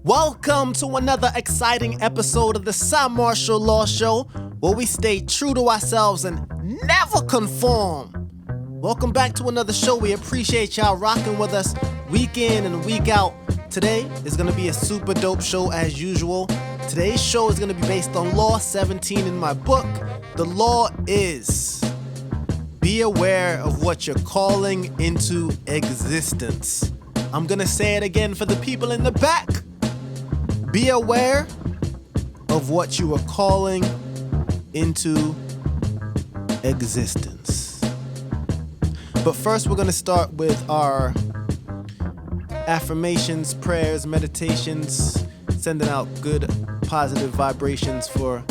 Welcome to another exciting episode of the Cymarshall Law Show, where we stay true to ourselves and never conform. Welcome back to another show. We appreciate y'all rocking with us week in and week out. Today is going to be a super dope show as usual. Today's show is going to be based on Law 17 in my book. The law is: be aware of what you're calling into existence. I'm going to say it again for the people in the back. Be aware of what you are calling into existence. But first, we're going to start with our affirmations, prayers, meditations, sending out good, positive vibrations for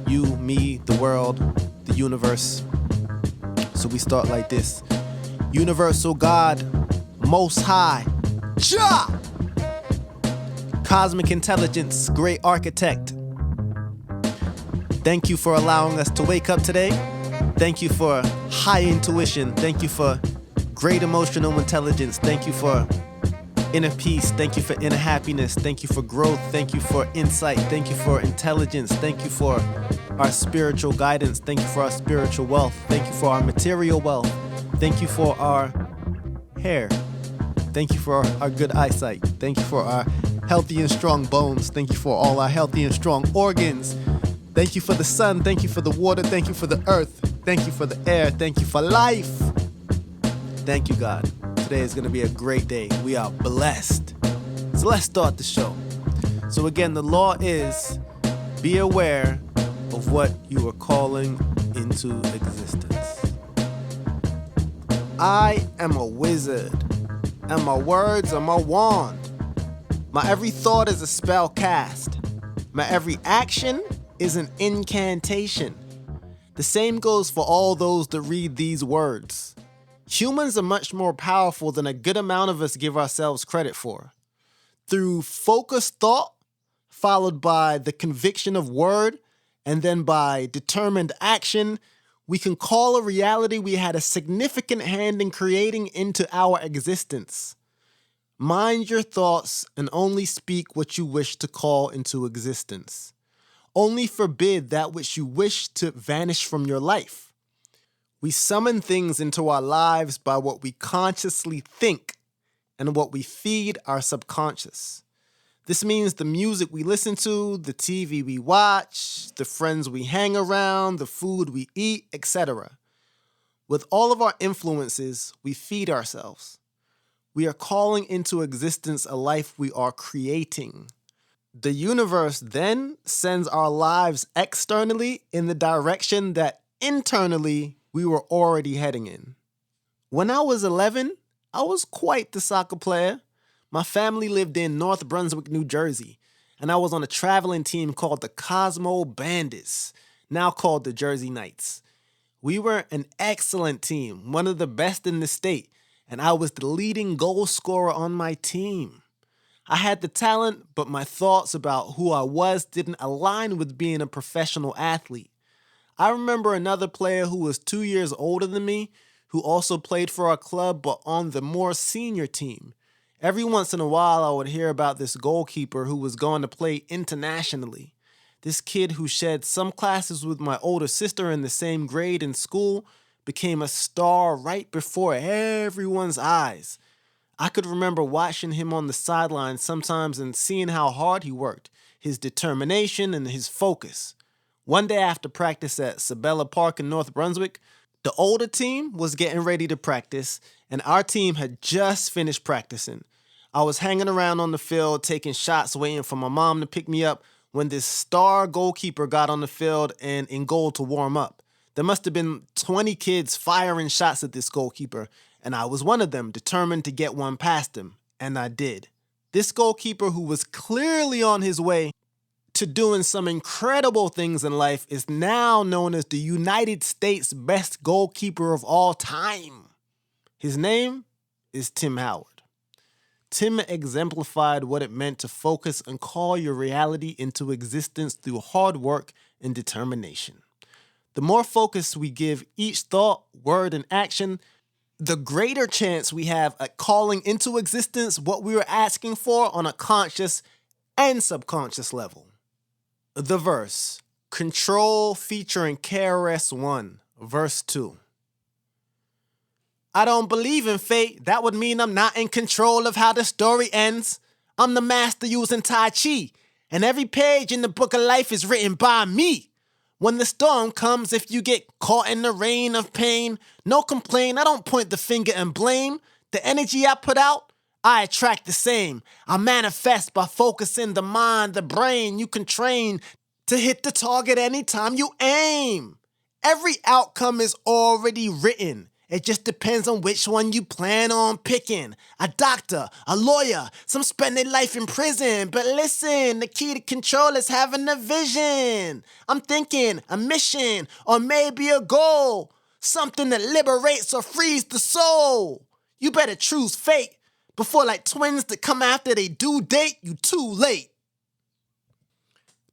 you, me, the world, the universe. So we start like this. Universal God, Most High, Jah! Cosmic intelligence, great architect. Thank you for allowing us to wake up today. Thank you for high intuition. Thank you for great emotional intelligence. Thank you for inner peace. Thank you for inner happiness. Thank you for growth. Thank you for insight. Thank you for intelligence. Thank you for our spiritual guidance. Thank you for our spiritual wealth. Thank you for our material wealth. Thank you for our hair. Thank you for our good eyesight. Thank you for our healthy and strong bones. Thank you for all our healthy and strong organs. Thank you for the sun. Thank you for the water. Thank you for the earth. Thank you for the air. Thank you for life. Thank you, God. Today is going to be a great day. We are blessed. So let's start the show. So again, the law is: be aware of what you are calling into existence. I am a wizard, and my words are my wand. My every thought is a spell cast. My every action is an incantation. The same goes for all those that read these words. Humans are much more powerful than a good amount of us give ourselves credit for. Through focused thought, followed by the conviction of word, and then by determined action, we can call a reality we had a significant hand in creating into our existence. Mind your thoughts and only speak what you wish to call into existence. Only forbid that which you wish to vanish from your life. We summon things into our lives by what we consciously think and what we feed our subconscious. This means the music we listen to, the TV we watch, the friends we hang around, the food we eat, etc. With all of our influences, we feed ourselves. We are calling into existence a life we are creating. The universe then sends our lives externally in the direction that internally we were already heading in. When I was 11, I was quite the soccer player. My family lived in North Brunswick, New Jersey, and I was on a traveling team called the Cosmo Bandits, now called the Jersey Knights. We were an excellent team, one of the best in the state, and I was the leading goal scorer on my team. I had the talent, but my thoughts about who I was didn't align with being a professional athlete. I remember another player who was 2 years older than me, who also played for our club, but on the more senior team. Every once in a while, I would hear about this goalkeeper who was going to play internationally. This kid who shared some classes with my older sister in the same grade in school became a star right before everyone's eyes. I could remember watching him on the sidelines sometimes and seeing how hard he worked, his determination and his focus. One day after practice at Sabella Park in North Brunswick, the older team was getting ready to practice, and our team had just finished practicing. I was hanging around on the field, taking shots, waiting for my mom to pick me up, when this star goalkeeper got on the field and in goal to warm up. There must have been 20 kids firing shots at this goalkeeper, and I was one of them, determined to get one past him, and I did. This goalkeeper, who was clearly on his way to doing some incredible things in life, is now known as the United States best goalkeeper of all time. His name is Tim Howard. Tim exemplified what it meant to focus and call your reality into existence through hard work and determination. The more focus we give each thought, word, and action, the greater chance we have at calling into existence what we were asking for on a conscious and subconscious level. The verse, Control featuring KRS-One, verse 2. I don't believe in fate. That would mean I'm not in control of how the story ends. I'm the master using Tai Chi, and every page in the book of life is written by me. When the storm comes, if you get caught in the rain of pain, no complaint, I don't point the finger and blame. The energy I put out, I attract the same. I manifest by focusing the mind, the brain. You can train to hit the target anytime you aim. Every outcome is already written. It just depends on which one you plan on picking. A doctor, a lawyer, some spend their life in prison. But listen, the key to control is having a vision. I'm thinking a mission or maybe a goal. Something that liberates or frees the soul. You better choose fate before like twins that come after they due date, you too late.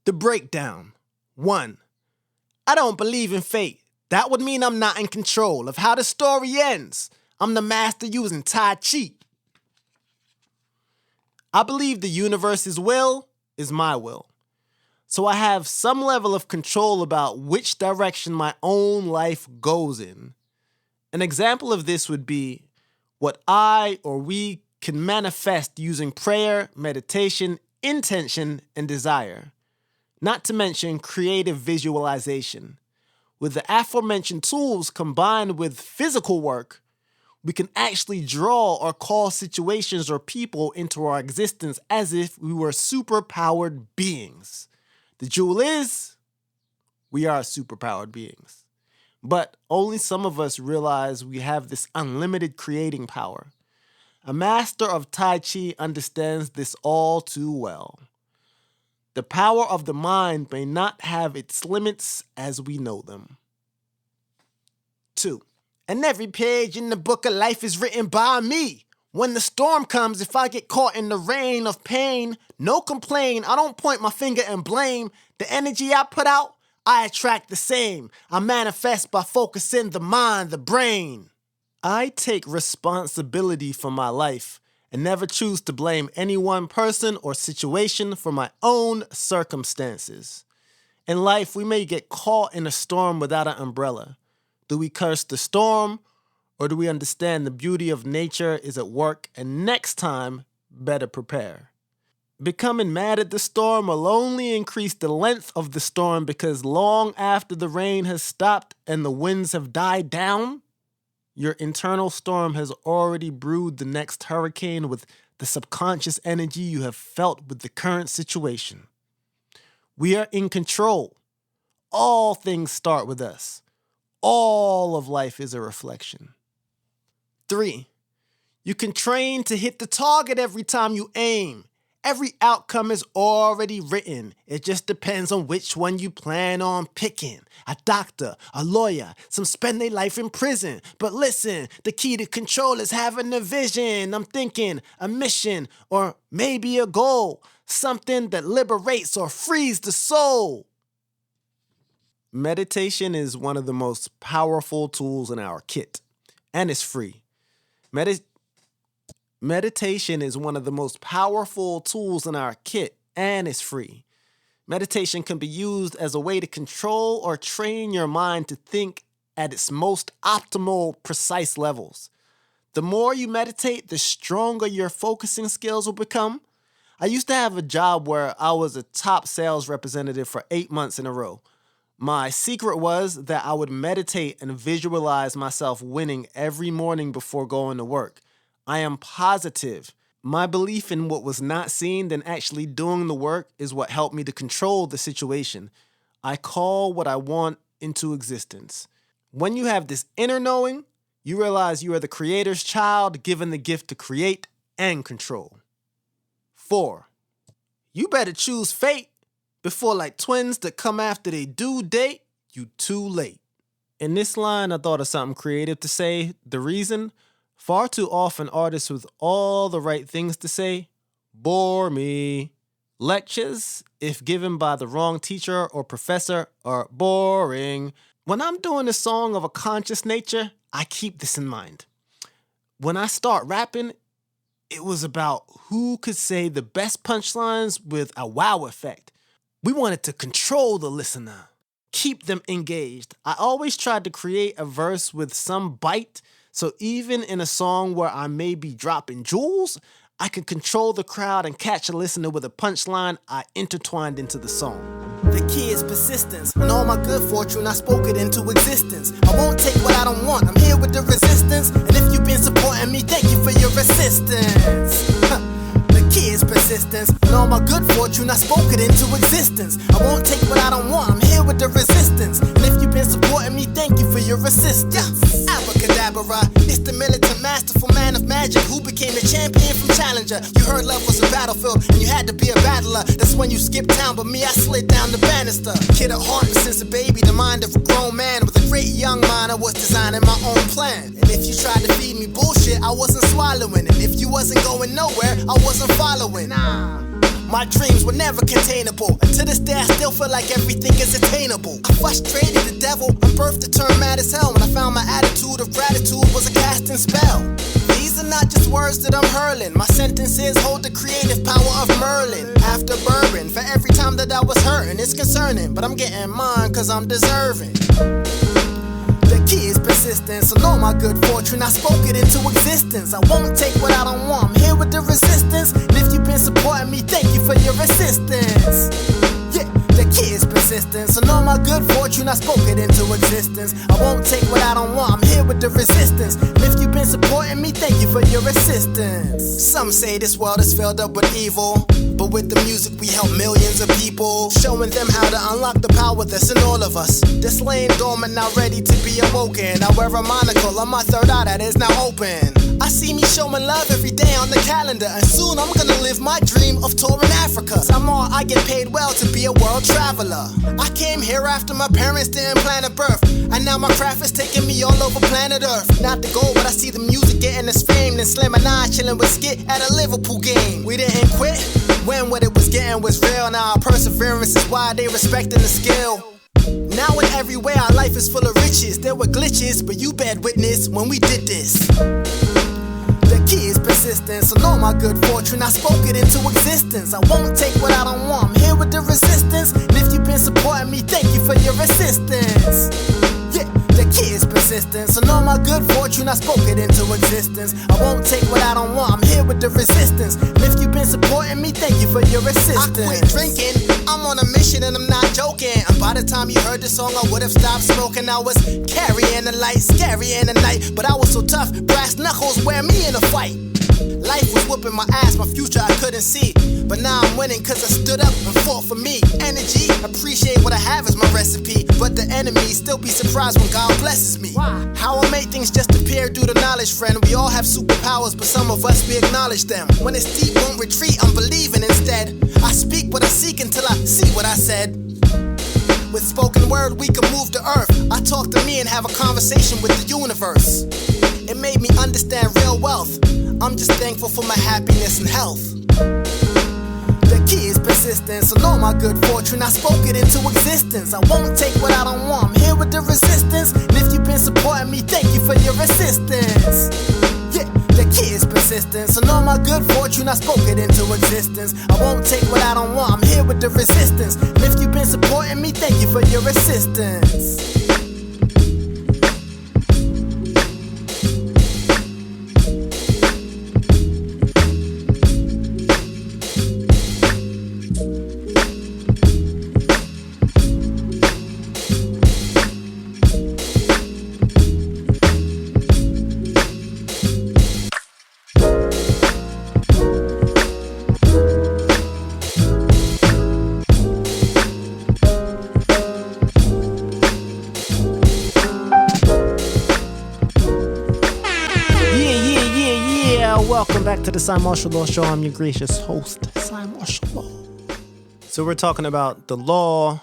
The breakdown. 1. I don't believe in fate. That would mean I'm not in control of how the story ends. I'm the master using Tai Chi. I believe the universe's will is my will. So I have some level of control about which direction my own life goes in. An example of this would be what I or we can manifest using prayer, meditation, intention, and desire. Not to mention creative visualization. With the aforementioned tools combined with physical work, we can actually draw or call situations or people into our existence as if we were superpowered beings. The jewel is, we are superpowered beings. But only some of us realize we have this unlimited creating power. A master of Tai Chi understands this all too well. The power of the mind may not have its limits as we know them. 2. And every page in the book of life is written by me. When the storm comes, if I get caught in the rain of pain, no complaint, I don't point my finger and blame. The energy I put out, I attract the same. I manifest by focusing the mind, the brain. I take responsibility for my life and never choose to blame any one person or situation for my own circumstances. In life, we may get caught in a storm without an umbrella. Do we curse the storm, or do we understand the beauty of nature is at work and next time, better prepare? Becoming mad at the storm will only increase the length of the storm because long after the rain has stopped and the winds have died down, your internal storm has already brewed the next hurricane with the subconscious energy you have felt with the current situation. We are in control. All things start with us. All of life is a reflection. 3. You can train to hit the target every time you aim. Every outcome is already written. It just depends on which one you plan on picking. A doctor, a lawyer, some spend their life in prison. But listen, the key to control is having a vision. I'm thinking a mission or maybe a goal. Something that liberates or frees the soul. Meditation is one of the most powerful tools in our kit, and it's free. Meditation is one of the most powerful tools in our kit, and it's free. Meditation can be used as a way to control or train your mind to think at its most optimal, precise levels. The more you meditate, the stronger your focusing skills will become. I used to have a job where I was a top sales representative for 8 months in a row. My secret was that I would meditate and visualize myself winning every morning before going to work. I am positive. My belief in what was not seen and actually doing the work is what helped me to control the situation. I call what I want into existence. When you have this inner knowing, you realize you are the creator's child given the gift to create and control. 4. You better choose fate before like twins that come after they due date, you too late. In this line, I thought of something creative to say. The reason? Far too often, artists with all the right things to say bore me. Lectures, if given by the wrong teacher or professor, are boring. When I'm doing a song of a conscious nature, I keep this in mind. When I start rapping, It was about who could say the best punchlines with a wow effect. We wanted to control the listener, keep them engaged. I always tried to create a verse with some bite, so even in a song where I may be dropping jewels, I could control the crowd and catch a listener with a punchline I intertwined into the song. The key is persistence, and all my good fortune, I spoke it into existence. I won't take what I don't want, I'm here with the resistance. And if you've been supporting me, thank you for your assistance. The key is persistence, and all my good fortune, I spoke it into existence. I won't take what I don't want, I'm here with the resistance. And if you've been supporting me, thank you for your assistance. Abracadabra, it's the militant masterful man of magic who became a champion from challenger. You heard love was a battlefield, and you had to be a battler. That's when you skipped town, but me, I slid down the banister. Kid at heart, but since a baby, the mind of a grown man with a great young mind, I was designing my own plan. And if you tried to feed me bullshit, I wasn't swallowing. And if you wasn't going nowhere, I wasn't following. My dreams were never containable, and to this day I still feel like everything is attainable. I frustrated the devil and birthed to turn mad as hell when I found my attitude of gratitude was a casting spell. These are not just words that I'm hurling, my sentences hold the creative power of Merlin. After bourbon, for every time that I was hurting, it's concerning, but I'm getting mine cause I'm deserving. The key is persistence, and all my good fortune, I spoke it into existence. I won't take what I don't want, I'm here with the resistance. And if you've been supporting me, thank you for your assistance. Yeah, the key is persistence, and all my good fortune, I spoke it into existence. I won't take what I don't want, I'm here with the resistance. And if you've been supporting me, thank you for your assistance. Some say this world is filled up with evil, but with the music we help millions of people, showing them how to unlock the power that's in all of us. This laying dormant, now ready to be awoken. I wear a monocle on my third eye that is now open. I see me showing love every day on the calendar, and soon I'm gonna live my dream of touring Africa. Somehow I get paid well to be a world traveler. I came here after my parents didn't plan a birth, and now my craft is taking me all over planet Earth. Not the goal, but I see the music getting us fame. Then Slim and I chilling with Skit at a Liverpool game. We didn't quit when what it was getting was real. Now our perseverance is why they respecting the skill. Now in every way our life is full of riches. There were glitches, but you bear witness when we did this. The key is persistence, and all my good fortune, I spoke it into existence. I won't take what I don't want, I'm here with the resistance. And if you've been supporting me, thank you for your assistance. Yeah, the key is persistence, and all my good fortune, I spoke it into existence. I won't take what I don't want, I'm here with the resistance. And if you've been supporting me, thank you for your assistance. I quit drinking, I'm on a mission and I'm not joking. And by the time you heard the song, I would've stopped smoking. I was carrying the light, scary in the night, but I was so tough, brass knuckles wear me in a fight. Life was whooping my ass, my future I couldn't see, but now I'm winning cause I stood up and fought for me. Energy, appreciate what I have is my recipe, but the enemy still be surprised when God blesses me. How I make things just appear due to knowledge, friend. We all have superpowers, but some of us we acknowledge them. When it's deep, won't retreat, I'm believing instead. I speak what I seek until I see what I said. With spoken word we can move the earth. I talk to me and have a conversation with the universe. It made me understand real wealth. I'm just thankful for my happiness and health. The key is persistence, and all my good fortune, I spoke it into existence. I won't take what I don't want, I'm here with the resistance. And if you've been supporting me, thank you for your assistance. Yeah, the key is persistence, and all my good fortune, I spoke it into existence. I won't take what I don't want, I'm here with the resistance. And if you've been supporting me, thank you for your assistance. Welcome back to the Cymarshall Law Show. I'm your gracious host, Cymarshall Law. So we're talking about the law.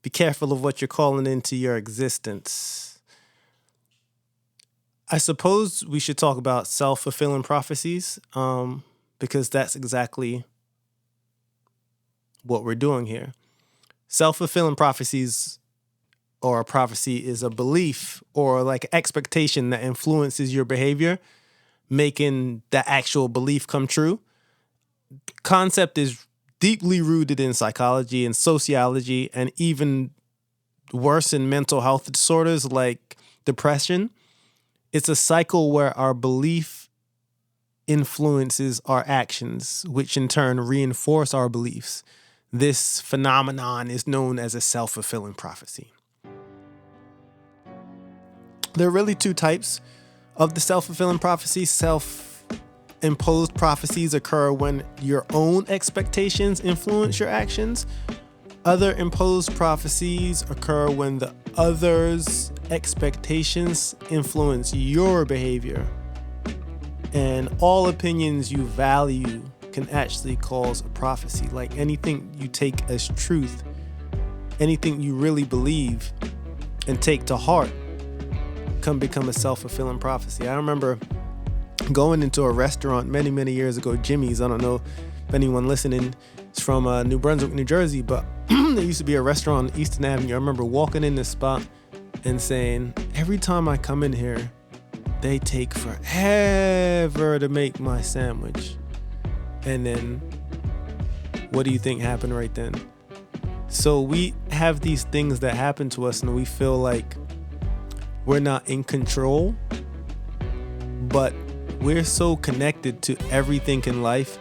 Be careful of what you're calling into your existence. I suppose we should talk about self-fulfilling prophecies, because that's exactly what we're doing here. Self-fulfilling prophecies, or a prophecy, is a belief or like expectation that influences your behavior making the actual belief come true. Concept is deeply rooted in psychology and sociology, and even worse in mental health disorders like depression. It's a cycle where our belief influences our actions, which in turn reinforce our beliefs. This phenomenon is known as a self-fulfilling prophecy. There are really two types of the self-fulfilling prophecy. Self-imposed prophecies occur when your own expectations influence your actions. Other imposed prophecies occur when the other's expectations influence your behavior. And all opinions you value can actually cause a prophecy. Like anything you take as truth, anything you really believe and take to heart can become a self-fulfilling prophecy. I remember going into a restaurant many, many years ago, Jimmy's. I don't know if anyone listening is from New Brunswick, New Jersey, but there used to be a restaurant on Eastern Avenue. I remember walking in this spot and saying, every time I come in here, they take forever to make my sandwich. And then what do you think happened right then? So we have these things that happen to us and we feel like we're not in control, but we're so connected to everything in life,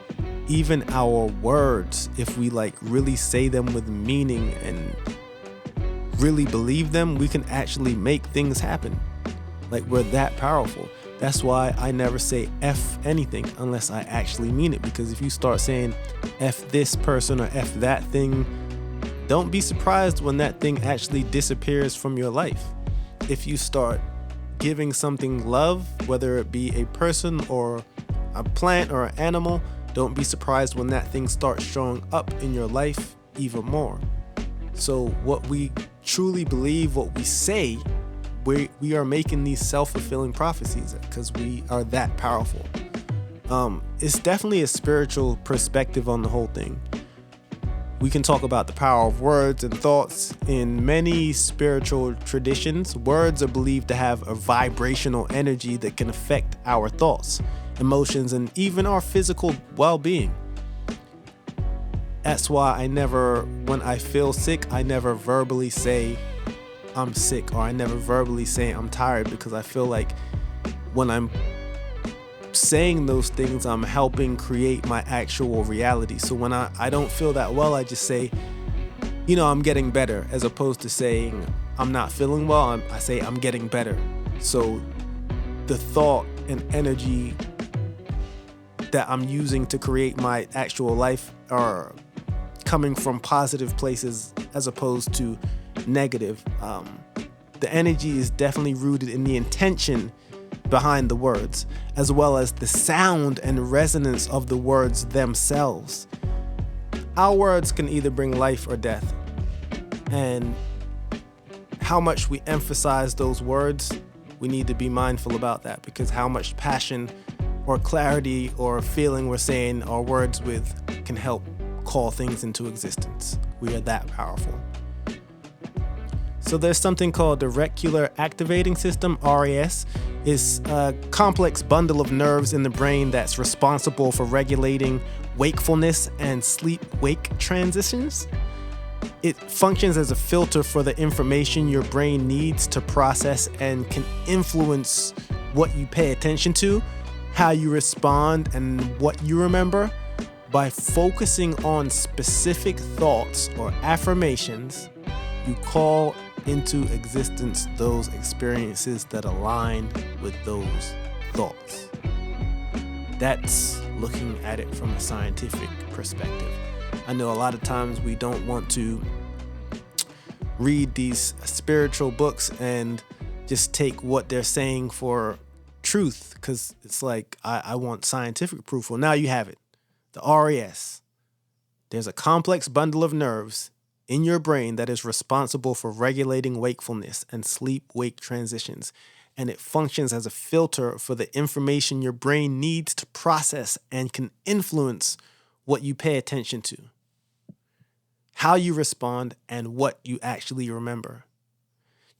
even our words. If we like really say them with meaning and really believe them, we can actually make things happen. Like we're that powerful. That's why I never say F anything unless I actually mean it. Because if you start saying F this person or F that thing, don't be surprised when that thing actually disappears from your life. If you start giving something love, whether it be a person or a plant or an animal, don't be surprised when that thing starts showing up in your life even more. So what we truly believe, what we say, we are making these self-fulfilling prophecies because we are that powerful. It's definitely a spiritual perspective on the whole thing. We can talk about the power of words and thoughts. In many spiritual traditions, words are believed to have a vibrational energy that can affect our thoughts, emotions, and even our physical well-being. That's why when I feel sick, I never verbally say I'm sick, or I never verbally say I'm tired, because I feel like when I'm saying those things, I'm helping create my actual reality. So when I don't feel that well, I just say, I'm getting better, as opposed to saying I'm not feeling well. I say I'm getting better. So the thought and energy that I'm using to create my actual life are coming from positive places as opposed to negative. The energy is definitely rooted in the intention behind the words, as well as the sound and resonance of the words themselves. Our words can either bring life or death, and how much we emphasize those words, we need to be mindful about that, because how much passion or clarity or feeling we're saying our words with can help call things into existence. We are that powerful. So there's something called the reticular activating system, RAS. It's a complex bundle of nerves in the brain that's responsible for regulating wakefulness and sleep-wake transitions. It functions as a filter for the information your brain needs to process and can influence what you pay attention to, how you respond, and what you remember. By focusing on specific thoughts or affirmations, you call into existence those experiences that align with those thoughts. That's looking at it from a scientific perspective. I know a lot of times we don't want to read these spiritual books and just take what they're saying for truth, because it's like, I want scientific proof. Well, now you have it. The RAS. There's a complex bundle of nerves in your brain that is responsible for regulating wakefulness and sleep-wake transitions, and it functions as a filter for the information your brain needs to process and can influence what you pay attention to, how you respond, and what you actually remember.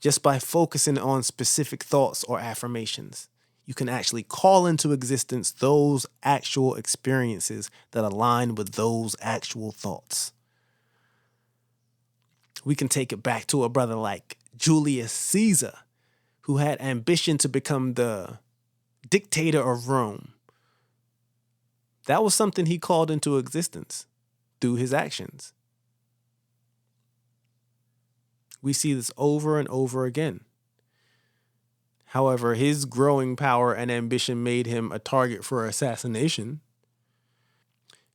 Just by focusing on specific thoughts or affirmations, you can actually call into existence those actual experiences that align with those actual thoughts. We can take it back to a brother like Julius Caesar, who had ambition to become the dictator of Rome. That was something he called into existence through his actions. We see this over and over again. However, his growing power and ambition made him a target for assassination.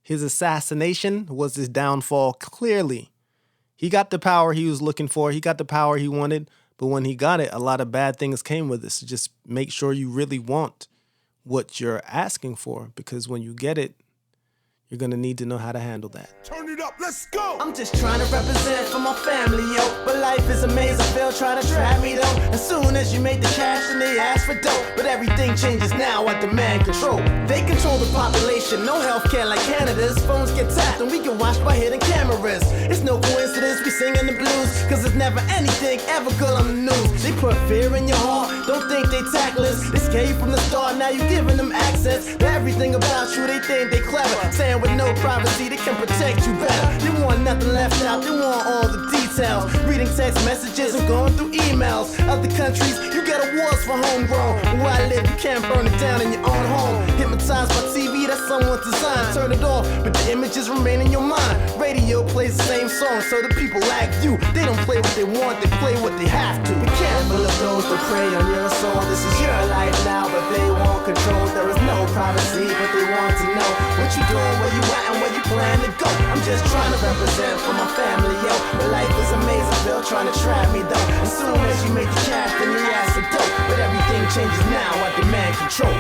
His assassination was his downfall, clearly. He got the power he was looking for. He got the power he wanted. But when he got it, a lot of bad things came with it. So just make sure you really want what you're asking for, because when you get it, you're going to need to know how to handle that. Turn it up, let's go! I'm just trying to represent for my family, yo. But life is a maze, I feel trying to trap me, though. As soon as you make the cash, then they ask for dough. But everything changes now, I demand control. They control the population, no healthcare like Canada's. Phones get tapped and we get watched by hidden cameras. It's no coincidence we singing the blues, cause it's never anything ever good on the news. They put fear in your heart, don't think they tactless. They scare you from the start, now you giving them access to everything about you, they think they clever. Saying with no privacy, they can protect you better. They want nothing left out, they want all the details. Reading text messages and going through emails. Other countries, you get awards for homegrown. Where I live, you can't burn it down in your own home. Hypnotized by TV, that's someone's design. Turn it off, but the images remain in your mind. Radio plays the same song, so the people like you. They don't play what they want, they play what they have to. Be careful of those that prey on your soul. This is your life now, but they want control. There is no privacy, but they want to know what you doing, where you at, and where you plan to go. I'm just trying to represent for my family, yo. But life is amazing, Bill trying to trap me, though. As soon as you make the cash, then you ask for dope. But everything changes now, I demand control.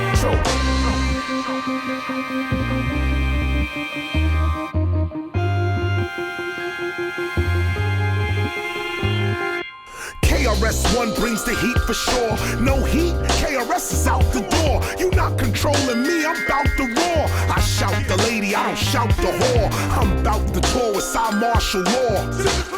KRS-One brings the heat for sure. No heat, KRS is out the door. You not controlling me, I'm bout to roar. I shout the lady, I don't shout the whore. I'm bout to tour with Cymarshall law.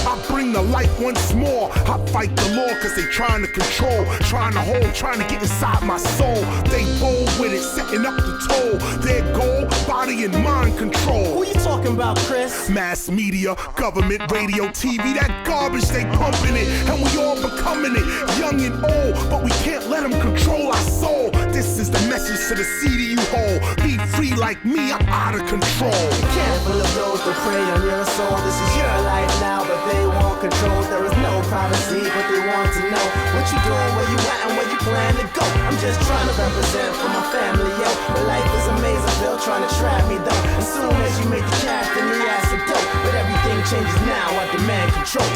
I bring the light once more. I fight the law cause they trying to control, trying to hold, trying to get inside my soul. They bold with it, setting up the toll. Their goal, body and mind control. Who you talking about, Chris? Mass media, government, radio, TV, that garbage they pumping it. And we all becoming it, young and old. But we can't let them control our soul. This is the message to the CD you hold. Be free like me, I'm out of control. Be careful of those that prey on your soul. This is your life now, but they want control. There is no privacy, but they want to know what you doing, where you at, and where you plan to go. I'm just trying to represent for my family, yo. But life is amazing, Bill trying to trap me, though. As soon as you make the cash, then you ask for dope. But everything changes now, I demand control.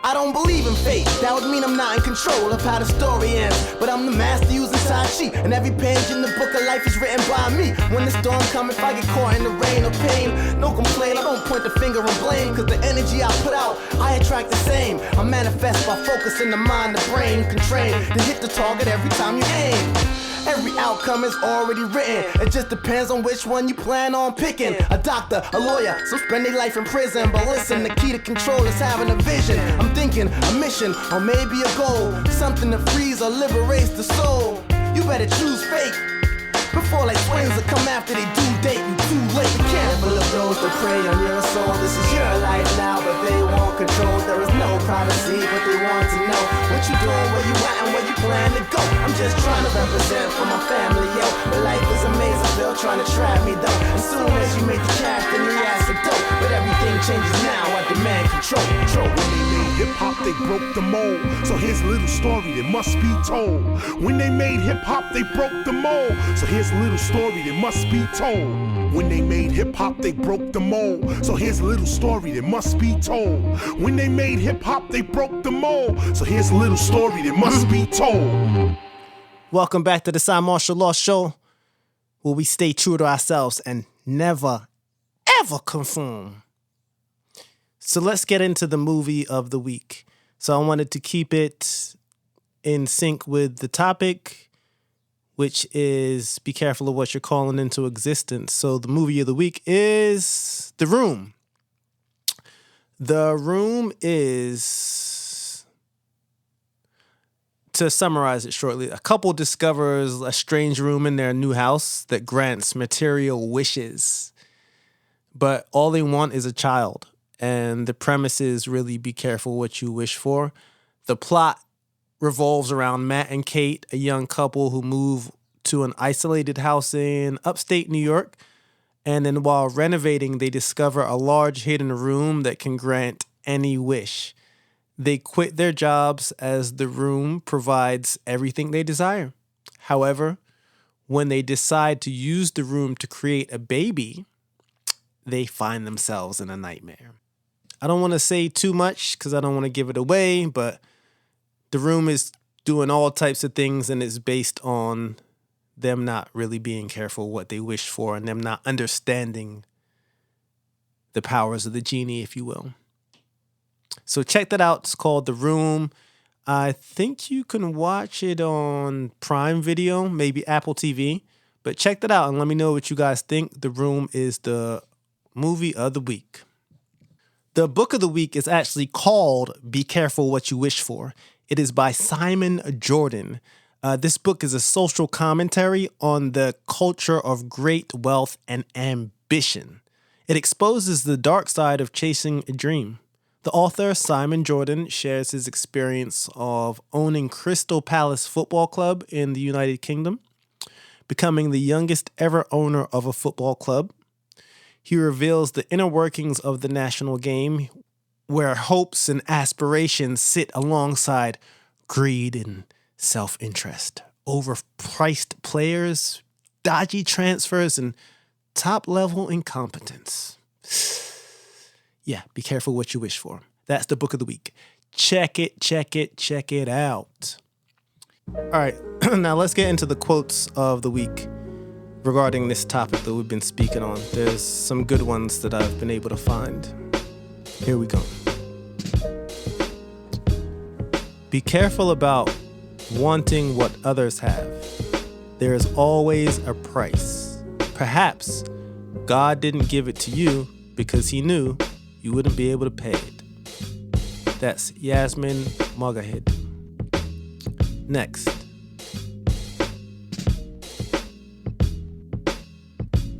I don't believe in fate, that would mean I'm not in control of how the story ends. But I'm the master using Tai Chi, and every page in the book of life is written by me. When the storm comes, if I get caught in the rain or pain, no complaint, I don't point the finger and blame. Cause the energy I put out, I attract the same. I manifest by focusing the mind, the brain. You can train to hit the target every time you aim. Every outcome is already written. It just depends on which one you plan on picking. A doctor, a lawyer, some spend their life in prison. But listen, the key to control is having a vision. I'm thinking a mission or maybe a goal, something that frees or liberates the soul. You better choose fate before like twins will come after they due date. You too late. Be careful of those that prey on your soul. This is your life now, but they want control. There is no privacy, but they want to know what you doing, where you at, and where you plan to go. I'm just trying to represent for my family, yo. But life is amazing, Bill trying to trap me, though. As soon as you make the cash, then you ask for dope. But everything changes now, I demand control. When they made hip-hop, they broke the mold. So here's a little story that must be told. When they made hip-hop, they broke the mold. So here's a little story that must be told. When they made hip-hop, they broke the mold. So here's a little story that must be told. When they made hip-hop, they broke the mold. So here's a little story that must be told. Welcome back to the Cymarshall Law Show, where we stay true to ourselves and never, ever conform. So let's get into the movie of the week. So I wanted to keep it in sync with the topic, which is be careful of what you're calling into existence. So the movie of the week is The Room. The Room is, to summarize it shortly, a couple discovers a strange room in their new house that grants material wishes, but all they want is a child. And the premise is really be careful what you wish for. The plot revolves around Matt and Kate, a young couple who move to an isolated house in upstate New York. And then while renovating, they discover a large hidden room that can grant any wish. They quit their jobs as the room provides everything they desire. However, when they decide to use the room to create a baby, they find themselves in a nightmare. I don't want to say too much because I don't want to give it away, but The Room is doing all types of things, and it's based on them not really being careful what they wish for and them not understanding the powers of the genie, if you will. So check that out. It's called The Room. I think you can watch it on Prime Video, maybe Apple TV. But check that out and let me know what you guys think. The Room is the movie of the week. The book of the week is actually called Be Careful What You Wish For. It is by Simon Jordan. This book is a social commentary on the culture of great wealth and ambition. It exposes the dark side of chasing a dream. The author, Simon Jordan, shares his experience of owning Crystal Palace Football Club in the United Kingdom, becoming the youngest ever owner of a football club. He reveals the inner workings of the national game, where hopes and aspirations sit alongside greed and self-interest, overpriced players, dodgy transfers, and top-level incompetence. Yeah, be careful what you wish for. That's the book of the week. Check it out. All right, now let's get into the quotes of the week regarding this topic that we've been speaking on. There's some good ones that I've been able to find. Here we go. Be careful about wanting what others have. There is always a price. Perhaps God didn't give it to you because he knew you wouldn't be able to pay it. That's Yasmin Mogahid. Next.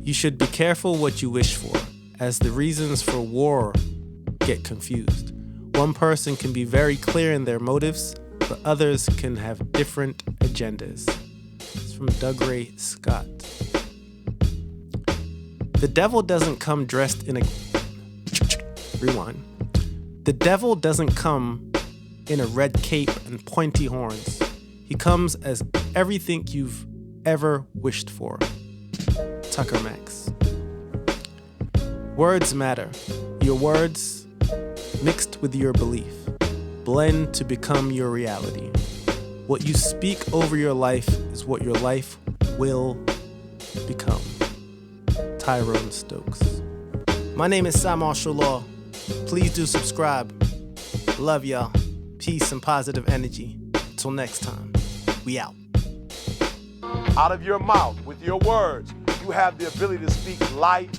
You should be careful what you wish for, as the reasons for war get confused. One person can be very clear in their motives, but others can have different agendas. It's from Doug Ray Scott. The devil doesn't come dressed in a... Rewind. The devil doesn't come in a red cape and pointy horns. He comes as everything you've ever wished for. Tucker Max. Words matter. Your words, mixed with your belief, blend to become your reality. What you speak over your life is what your life will become. Tyrone Stokes. My name is Cymarshall. Please do subscribe. Love y'all. Peace and positive energy. Until next time, we out. Out of your mouth, with your words, you have the ability to speak life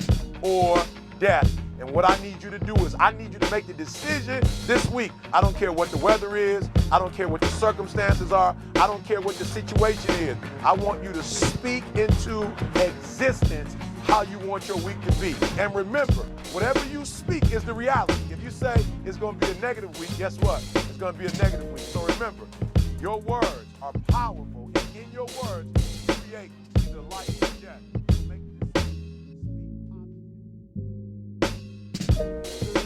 or death. And what I need you to do is I need you to make the decision this week. I don't care what the weather is. I don't care what the circumstances are. I don't care what the situation is. I want you to speak into existence how you want your week to be. And remember, whatever you speak is the reality. If you say it's going to be a negative week, guess what? It's going to be a negative week. So remember, your words are powerful. And in your words, you create either life or death. Make this speak positive.